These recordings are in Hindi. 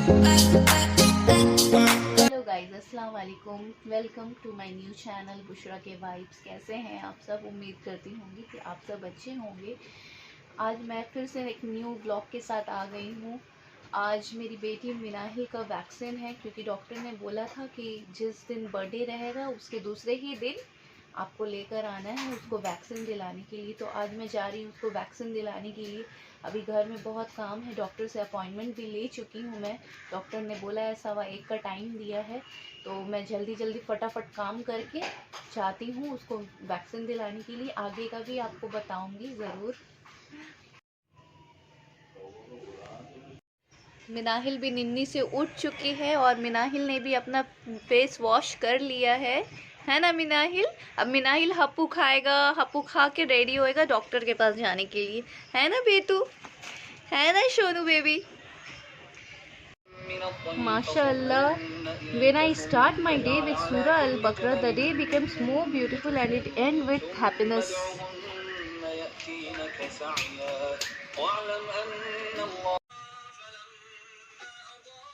हेलो गाइस, अस्सलाम वालेकुम। Welcome to my new channel Bushra के वाइब्स। कैसे हैं आप सब? उम्मीद करती होंगी कि आप सब अच्छे होंगे। आज मैं फिर से एक न्यू ब्लॉग के साथ आ गई हूँ। आज मेरी बेटी मिनाहिल का वैक्सीन है, क्योंकि डॉक्टर ने बोला था कि जिस दिन बर्थडे रहेगा उसके दूसरे ही दिन आपको लेकर आना है उसको वैक्सीन दिलाने के लिए। तो आज मैं जा रही हूँ उसको वैक्सीन दिलाने के लिए। अभी घर में बहुत काम है, डॉक्टर से अपॉइंटमेंट भी ले चुकी हूँ मैं। डॉक्टर ने बोला है 1:15 का टाइम दिया है, तो मैं जल्दी जल्दी फटाफट काम करके जाती हूँ उसको वैक्सीन दिलाने के लिए। आगे का भी आपको बताऊँगी ज़रूर। मिनाहिल भी निन्नी से उठ चुकी है और मिनाहिल ने भी अपना फेस वॉश कर लिया है ना मिनाहिल? अब मिनाहिल हप्पू खाएगा, हप्पू खा के रेडी होएगा डॉक्टर के पास जाने के लिए, है ना बेटू? है ना सोनू बेबी? माशाअल्लाह, when I start my day with Surah Al-Baqarah, the day becomes more beautiful and it ends with happiness.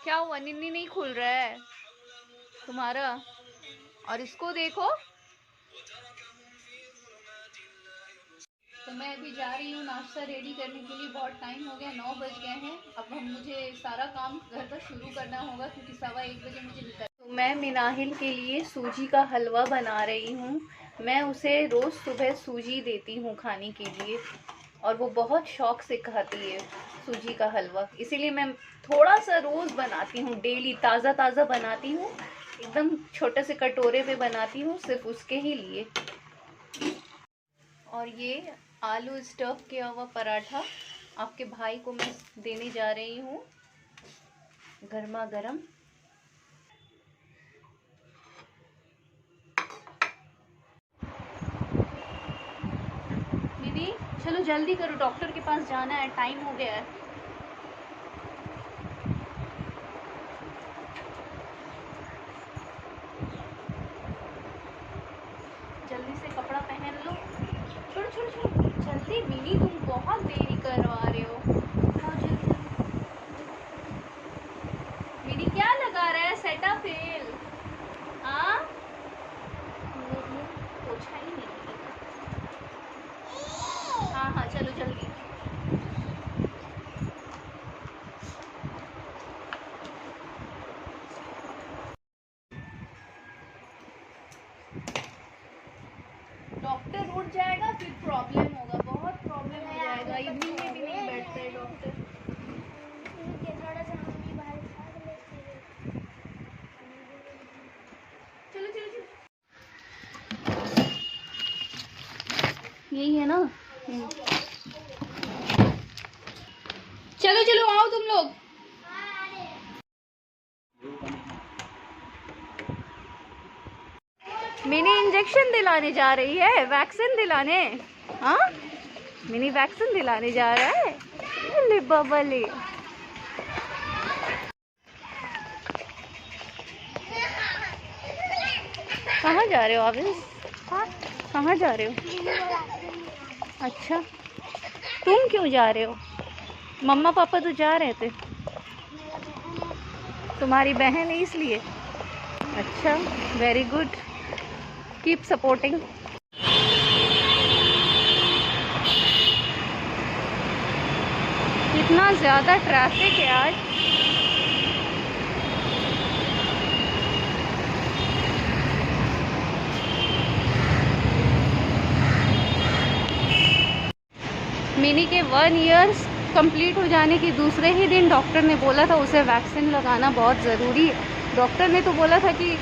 क्या हुआ? निन्नी नहीं खुल रहा है तुम्हारा? और इसको देखो। तो मैं अभी जा रही हूँ नाश्ता रेडी करने के लिए। बहुत टाइम हो गया, 9 बज गए हैं। अब मुझे सारा काम घर पर शुरू करना होगा, क्योंकि 1:15 बजे मुझे निकल। तो मैं मिनाहिल के लिए सूजी का हलवा बना रही हूँ। मैं उसे रोज़ सुबह सूजी देती हूँ खाने के लिए, और वो बहुत शौक से खाती है सूजी का हलवा। इसीलिए मैं थोड़ा सा रोज़ बनाती हूँ, डेली ताज़ा ताज़ा बनाती हूँ, एकदम छोटे से कटोरे में बनाती हूँ सिर्फ उसके ही लिए। और ये आलू स्टफ किया हुआ पराठा आपके भाई को मैं देने जा रही हूँ, गर्मा गर्म। दीदी चलो जल्दी करो, डॉक्टर के पास जाना है, टाइम हो गया है। जल्दी से कपड़ा पहन लो। छोड़ो छोड़ो छोड़ो, जल्दी मिनी, तुम बहुत देरी करवा रहे हो। मिनी क्या लगा रहा है? सेटाफिल? हाँ, पोछा ही नहीं। हाँ हाँ चलो जल्दी। डॉक्टर उठ जाएगा फिर प्रॉब्लम होगा, बहुत प्रॉब्लम हो जाएगा। इवनिंग में भी नहीं बैठता है डॉक्टर। चलो चलो चलो, यही है ना? चलो चलो आओ तुम लोग। मिनी इंजेक्शन दिलाने जा रही है, वैक्सीन दिलाने। हाँ, मिनी वैक्सीन दिलाने जा रहा है। ले बाबा ले। कहाँ जा रहे हो आप? हाँ, कहाँ जा रहे हो? अच्छा, तुम क्यों जा रहे हो? मम्मा पापा तो जा रहे थे। तुम्हारी बहन है इसलिए? अच्छा, वेरी गुड, कीप सपोर्टिंग। कितना ज़्यादा ट्रैफिक है आज। मिनी के 1 ईयर कंप्लीट हो जाने के दूसरे ही दिन डॉक्टर ने बोला था उसे वैक्सीन लगाना बहुत ज़रूरी है। डॉक्टर ने तो बोला था कि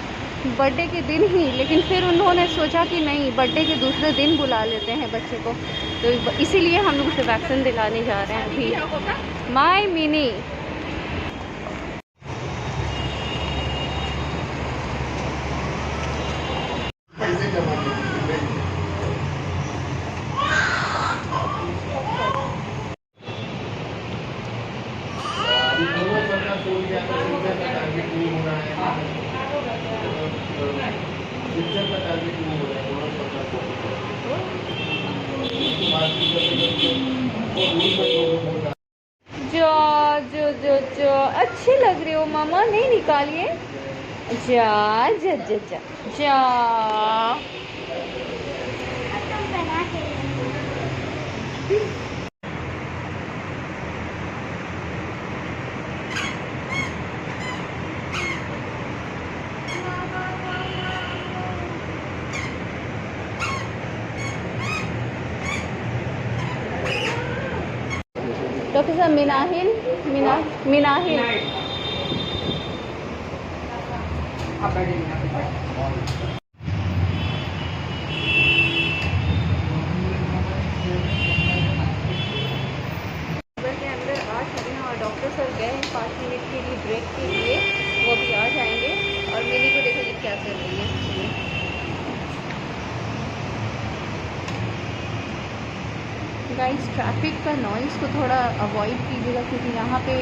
बर्थडे के दिन ही, लेकिन फिर उन्होंने सोचा कि नहीं, बर्थडे के दूसरे दिन बुला लेते हैं बच्चे को, तो इसीलिए हम लोग उसे वैक्सीन दिलाने जा रहे हैं अभी। My mini. जो जो जो जो अच्छी लग रही हो मामा, नहीं निकालिए। जा जा जा जा जा। डॉक्टर साहब मिनाहिल, मिनाहिल के अंदर आ चुके हैं और डॉक्टर सर गए हैं 5 मिनट के लिए ब्रेक के लिए, वो भी आ जाएंगे। और मिनी को देखो ये क्या कर रही है। गाइस ट्रैफिक का नॉइज़ को थोड़ा अवॉइड कीजिएगा, क्योंकि यहाँ पे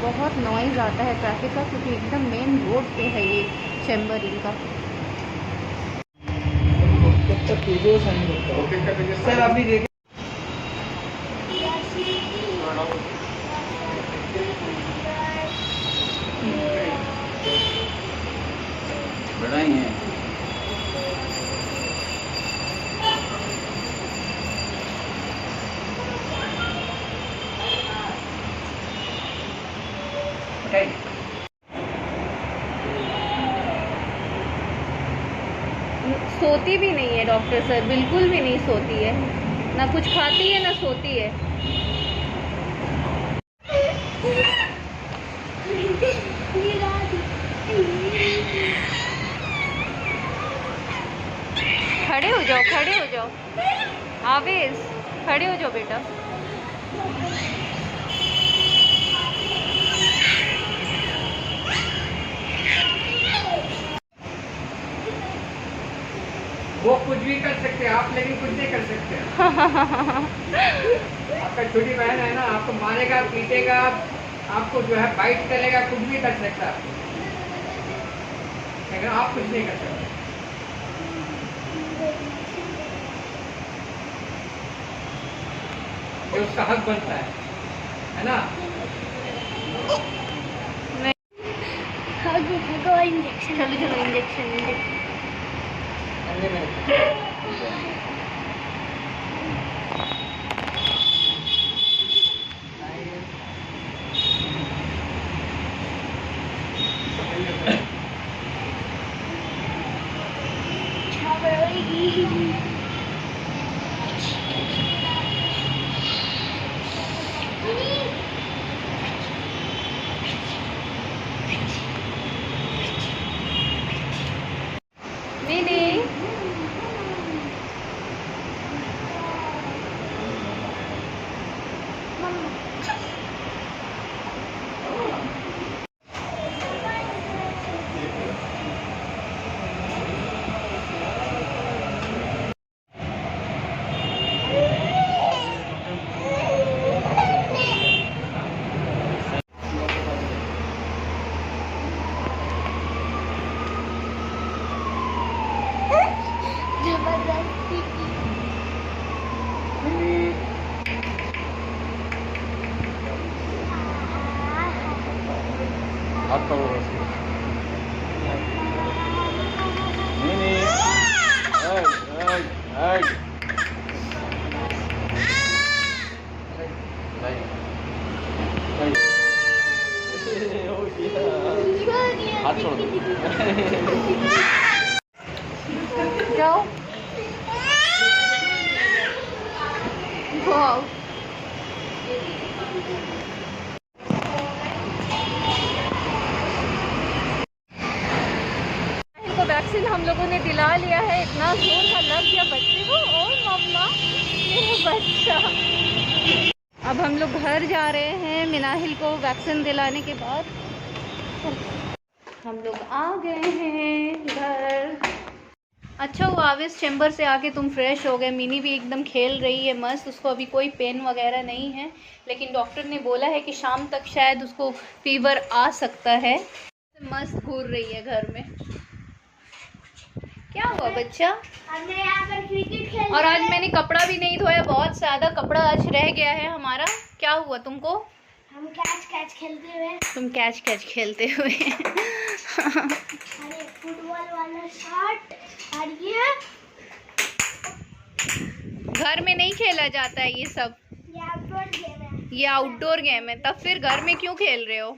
बहुत नॉइज़ आता है ट्रैफिक का, क्योंकि एकदम मेन रोड पे है ये चैम्बर इनका। सर अभी देखिए बढ़ाई हैं। सोती भी नहीं है डॉक्टर सर, बिल्कुल भी नहीं सोती है, ना कुछ खाती है ना सोती है। खड़े हो जाओ, खड़े हो जाओ आवेश, खड़े हो जाओ बेटा। वो कुछ भी कर सकते हैं आप, लेकिन कुछ नहीं कर सकते। आपका छोटी बहन है ना, आपको मारेगा, पीटेगा, आपको जो है बाइट करेगा, कुछ भी कर सकता है, लेकिन आप कुछ नहीं कर सकते। ये उसका हक बनता है ना। इंजेक्शन, चलो चलो इंजेक्शन। हाथ पकड़ो उसको। नहीं नहीं, हाथ छोड़ दो। जाओ वाओ। इनको वैक्सीन हम लोगों ने दिला लिया है, इतना जोर का लग गया बच्चे को। ओ मम्मा मेरा बच्चा। अब हम लोग घर जा रहे हैं मिनाहिल को वैक्सीन दिलाने के बाद। हम लोग आ गए हैं घर। अच्छा हुआ आवेश चैम्बर से आके तुम फ्रेश हो गए। मिनी भी एकदम खेल रही है मस्त, उसको अभी कोई पेन वगैरह नहीं है, लेकिन डॉक्टर ने बोला है कि शाम तक शायद उसको फीवर आ सकता है। मस्त घूर रही है घर में। क्या हुआ बच्चा? हमने यहाँ पर क्रिकेट खेल। और आज मैंने कपड़ा भी नहीं धोया, बहुत ज़्यादा कपड़ा आज रह गया है हमारा। क्या हुआ तुमको? हम कैच कैच खेलते हुए। तुम कैच कैच खेलते हुए। अरे फुटबॉल वाला शॉट। और ये घर में नहीं खेला जाता है ये सब, आउटडोर गेम है। ये आउटडोर गेम है, तब फिर घर में क्यों खेल रहे हो?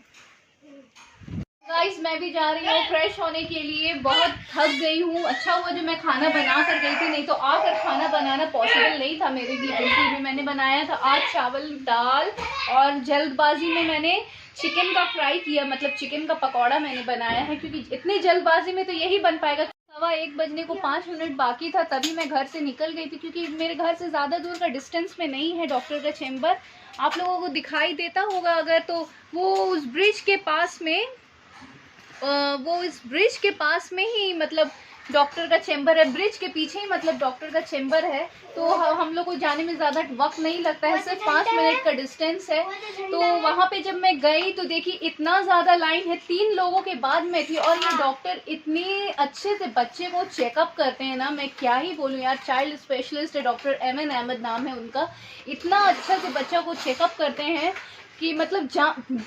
गाइस मैं भी जा रही हूँ फ्रेश होने के लिए, बहुत थक गई हूँ। अच्छा हुआ जो मैं खाना बना कर गई थी, नहीं तो आकर खाना बनाना पॉसिबल नहीं था मेरे लिए बिल्कुल भी। मैंने बनाया था आज चावल दाल, और जल्दबाजी में मैंने चिकन का फ्राई किया, मतलब चिकन का पकौड़ा मैंने बनाया है, क्योंकि इतनी जल्दबाजी में तो यही बन पाएगा। 1:15 बजने को 5 मिनट बाकी था, तभी मैं घर से निकल गई थी, क्योंकि मेरे घर से ज़्यादा दूर का डिस्टेंस में नहीं है डॉक्टर का चेम्बर। आप लोगों को दिखाई देता होगा अगर, तो वो उस ब्रिज के पास में, वो इस ब्रिज के पास में ही मतलब डॉक्टर का चेम्बर है, ब्रिज के पीछे ही मतलब डॉक्टर का चेम्बर है। तो हम लोग को जाने में ज़्यादा वक्त नहीं लगता है, सिर्फ 5 मिनट का डिस्टेंस है। तो वहाँ पे जब मैं गई तो देखी इतना ज़्यादा लाइन है, 3 लोगों के बाद में थी। और ये डॉक्टर इतनी अच्छे से बच्चे को चेकअप करते हैं ना, मैं क्या ही बोलूँ यार। चाइल्ड स्पेशलिस्ट है, डॉक्टर एमएन अहमद नाम है उनका। इतना अच्छा से बच्चा को चेकअप करते हैं कि मतलब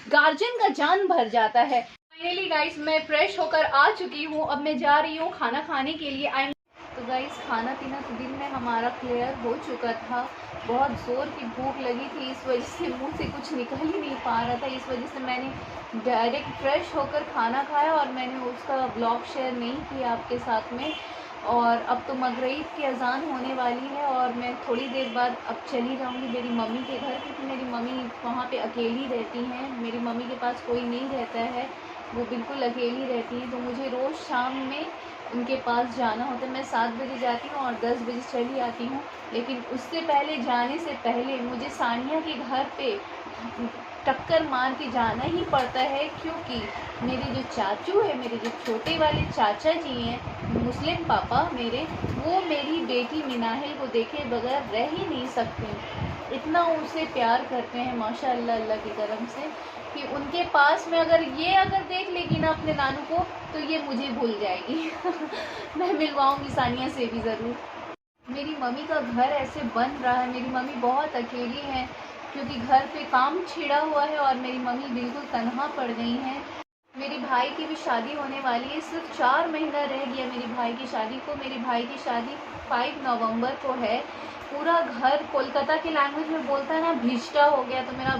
गार्जियन का जान भर जाता है। फाइनली गाइस मैं फ्रेश होकर आ चुकी हूँ, अब मैं जा रही हूँ खाना खाने के लिए। तो गाइस खाना पीना तो दिन में हमारा क्लियर हो चुका था। बहुत ज़ोर की भूख लगी थी, इस वजह से मुंह से कुछ निकल ही नहीं पा रहा था। इस वजह से मैंने डायरेक्ट फ्रेश होकर खाना खाया, और मैंने उसका ब्लॉग शेयर नहीं किया आपके साथ में। और अब तो मगरिब की अजान होने वाली है, और मैं थोड़ी देर बाद अब चली जाऊंगी मेरी मम्मी के घर, क्योंकि मेरी मम्मी वहाँ पे अकेली रहती हैं। मेरी मम्मी के पास कोई नहीं रहता है, वो बिल्कुल अकेली रहती हैं। तो मुझे रोज़ शाम में उनके पास जाना होता है। मैं 7 बजे जाती हूँ और 10 बजे चली आती हूँ, लेकिन उससे पहले, जाने से पहले मुझे सानिया के घर पे टक्कर मार के जाना ही पड़ता है, क्योंकि मेरे जो चाचू है, मेरे जो छोटे वाले चाचा जी हैं, मुस्लिम पापा मेरे, वो मेरी बेटी मिनाहिल को देखे बगैर रह ही नहीं सकते। इतना उसे प्यार करते हैं माशाअल्लाह, अल्लाह की करम से, कि उनके पास में अगर देख लेगी ना अपने नानू को, तो ये मुझे भूल जाएगी। मैं मिलवाऊंगी सानिया से भी ज़रूर। मेरी मम्मी का घर ऐसे बन रहा है, मेरी मम्मी बहुत अकेली है, क्योंकि घर पे काम छिड़ा हुआ है और मेरी मम्मी बिल्कुल तन्हा पड़ गई हैं। मेरी भाई की भी शादी होने वाली है, सिर्फ 4 महीना रह गया मेरी भाई की शादी को। मेरी भाई की शादी 5 नवंबर को है। पूरा घर कोलकाता की लैंग्वेज में बोलता है ना, भीष्टा हो गया। तो मेरा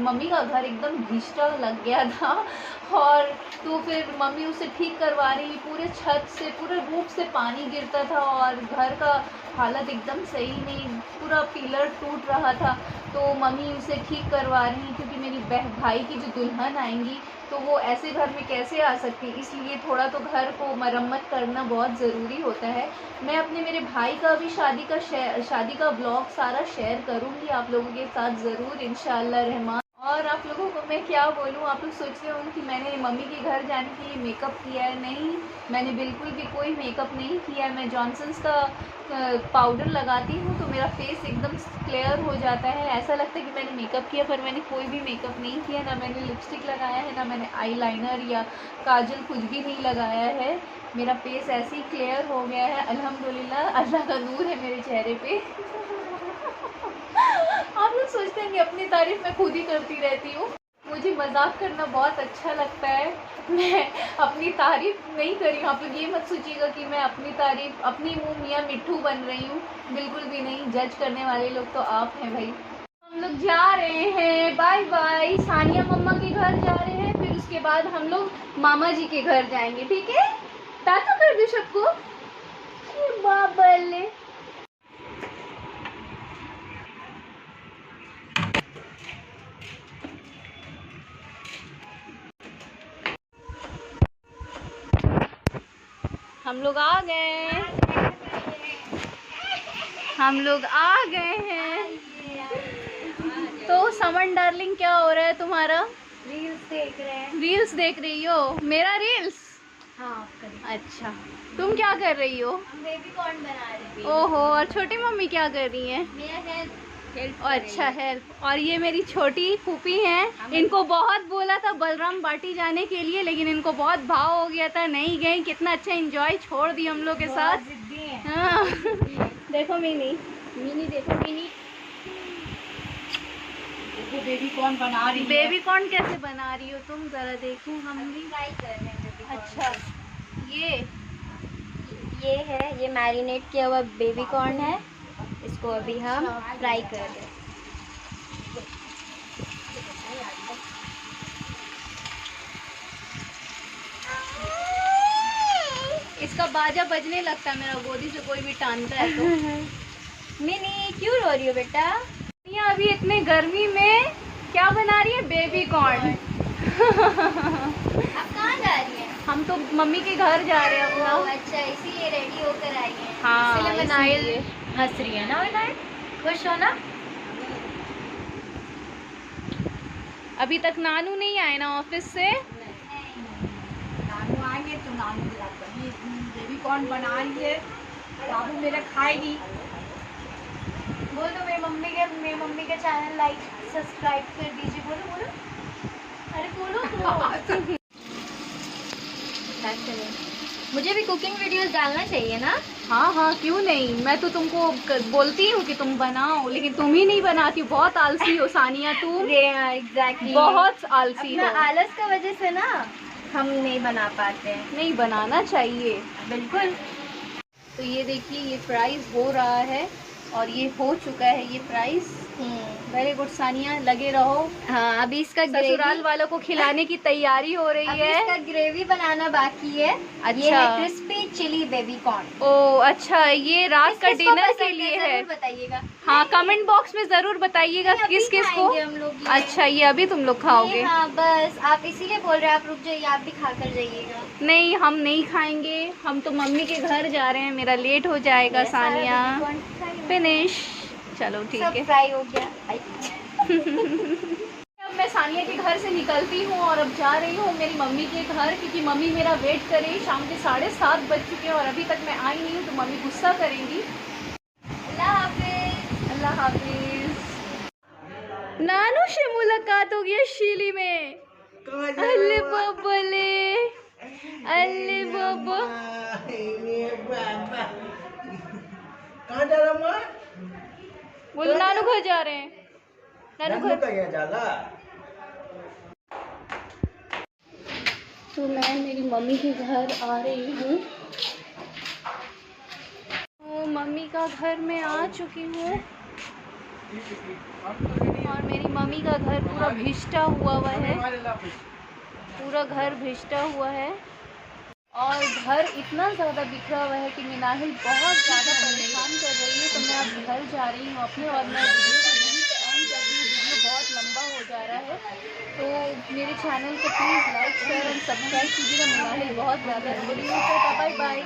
मम्मी का घर एकदम भीष्टा लग गया था, और तो फिर मम्मी उसे ठीक करवा रही। पूरे छत से, पूरे रूफ से पानी गिरता था, और घर का हालत एकदम सही नहीं, पूरा पिलर टूट रहा था। तो मम्मी उसे ठीक करवा रही, क्योंकि मेरी भाई की जो दुल्हन आएंगी, तो वो ऐसे घर में कैसे आ सकती, इसलिए थोड़ा तो घर को मरम्मत करना बहुत ज़रूरी होता है। मैं अपने मेरे भाई का भी शादी का ब्लॉग सारा शेयर करूँगी आप लोगों के साथ ज़रूर, इंशाअल्लाह रहमान। और आप लोगों को मैं क्या बोलूँ, आप लोग सोच रहे होंगे कि मैंने मम्मी के घर जाने के लिए मेकअप किया है। नहीं, मैंने बिल्कुल भी कोई मेकअप नहीं किया है। मैं जॉनसन्स का पाउडर लगाती हूँ तो मेरा फेस एकदम क्लियर हो जाता है, ऐसा लगता है कि मैंने मेकअप किया, पर मैंने कोई भी मेकअप नहीं किया। ना मैंने लिपस्टिक लगाया है, ना मैंने आईलाइनर या काजल कुछ भी नहीं लगाया है। मेरा फेस ऐसे ही क्लियर हो गया है, अल्हम्दुलिल्लाह। अल्लाह का नूर है मेरे चेहरे पे। आप लोग सोचते हैं कि अपनी तारीफ मैं खुद ही करती रहती हूँ। मुझे मजाक करना बहुत अच्छा लगता है, मैं अपनी तारीफ नहीं करी। आप लोग ये मत सोचिएगा कि मैं अपनी तारीफ, अपनी मुँह मियाँ मिट्ठू बन रही हूँ, बिल्कुल भी नहीं। जज करने वाले लोग तो आप हैं भाई। हम लोग जा रहे हैं, बाय बाय। सानिया मम्मा के घर जा रहे हैं, फिर उसके बाद हम लोग मामा जी के घर जाएंगे, ठीक है? टाटा कर दो सबको, बाबले। हम लोग आ गए, हम लोग आ गए हैं। तो समन डार्लिंग क्या हो रहा है तुम्हारा? रील्स देख रहे हैं। रील्स देख रही हो? मेरा रील्स? हाँ, अच्छा, तुम क्या कर रही हो? हम बेबी कॉर्न बना रहे थे। ओहो, और छोटी मम्मी क्या कर रही हैं? मेरा हेल्प अच्छा, हेल्प। और ये मेरी छोटी फूफी हैं, इनको बहुत बोला था बलराम बाटी जाने के लिए, लेकिन इनको बहुत भाव हो गया था, नहीं गई। कितना अच्छा एंजॉय छोड़ दी हम लोग के साथ। हाँ। देखो मिनी, मिनी देखो, मिनी देखो बेबी कॉर्न बना रही है। बेबी कॉर्न कैसे बना रही हो तुम, जरा देखूं हम भी। फ्राई कर रहे हैं baby corn अच्छा, ये है, ये मैरिनेट किया हुआ बेबी कॉर्न है। इसको अभी हम फ्राई कर रहे हैं। इसका बाजा बजने लगता है मेरा, गोदी से कोई भी टानता है तो। मिनी क्यों रो रही हो बेटा? ये अभी इतने गर्मी में क्या बना रही है? Baby corn. आप कहाँ जा रही हैं? हम तो मम्मी के घर जा रहे हैं अपना। ओह, अच्छा, इसीलिए रेडी होकर आई हैं। हाँ, इसलिए बनाए इसीलिए। हंस रही है ना बनाए? खुश हो ना? अभी तक नानू नहीं आए ना ऑफिस से। नानू आएंगे तो नानू के साथ बनी बेबी कॉर्न बना रही है। बाबू मेरा खाएगी। बोलो मेरी मम्मी के चैनल लाइक सब्सक्राइब कर दीजिए। बोलो बोलो, अरे बोलो। मुझे भी कुकिंग वीडियोस डालना चाहिए ना? हाँ हाँ, क्यों नहीं, मैं तो तुमको बोलती हूँ कि तुम बनाओ, लेकिन तुम ही नहीं बनाती। बहुत आलसी हो सानिया तुम, एग्जैक्टली, बहुत आलसी अपना हो। आलस का वजह से ना हम नहीं बना पाते हैं। नहीं, बनाना चाहिए। बिल्कुल। तो ये देखिए, ये फ्राइज हो रहा है और ये हो चुका है ये फ्राइज। वेरी गुड सानिया, लगे रहो। हाँ, अभी इसका ससुराल वालों को खिलाने की तैयारी हो रही अभी है। इसका ग्रेवी बनाना बाकी है। अच्छा। ये है क्रिस्पी चिली बेबी कॉर्न। ओ अच्छा, ये रात का डिनर के लिए है। बताइएगा। हाँ, कमेंट बॉक्स में जरूर बताइएगा किस किस को। हम लोग अच्छा, ये अभी तुम लोग खाओगे? हाँ, बस आप इसीलिए बोल रहे हैं, आप रुक जाइए, आप भी खा कर जाइएगा। नहीं, हम नहीं खाएंगे, हम तो मम्मी के घर जा रहे हैं, मेरा लेट हो जाएगा। ये सारा सानिया baby corn फ्राई हो फिनिश। चलो ठीक सब है। फ्राई हो गया। अब मैं सानिया के घर से निकलती हूँ और अब जा रही हूँ मेरी मम्मी के घर, क्योंकि मम्मी मेरा वेट कर रही। शाम के 7:30 बज चुके हैं और अभी तक मैं आई नहीं हूँ, तो मम्मी गुस्सा करेंगी। अल्लाह हाफिज। अल्लाह हाफिज। नानू से मुलाकात हो गया शीली में। अल्ले बबले, अल्ले बाबा। कहाँ जा रहा माँ? बोलो नानू घर जा रहे हैं। नानू घर। तो मैं मेरी मम्मी के घर आ रही हूँ। तो मम्मी का घर में आ चुकी हूँ और मेरी मम्मी का घर पूरा भिष्टा हुआ है। पूरा घर भिष्टा हुआ है और घर इतना ज़्यादा बिखरा हुआ है कि मिनाहिल बहुत ज़्यादा परेशान कर रही है। तो मैं अब घर जा रही हूँ अपने और मैं वीडियो को यहीं पे एंड कर रही हूँ। वीडियो बहुत लंबा हो जा रहा है, तो मेरे चैनल को please like share and subscribe कीजिएगा। मिनाहिल बहुत ज़्यादा रो रही है। Bye bye.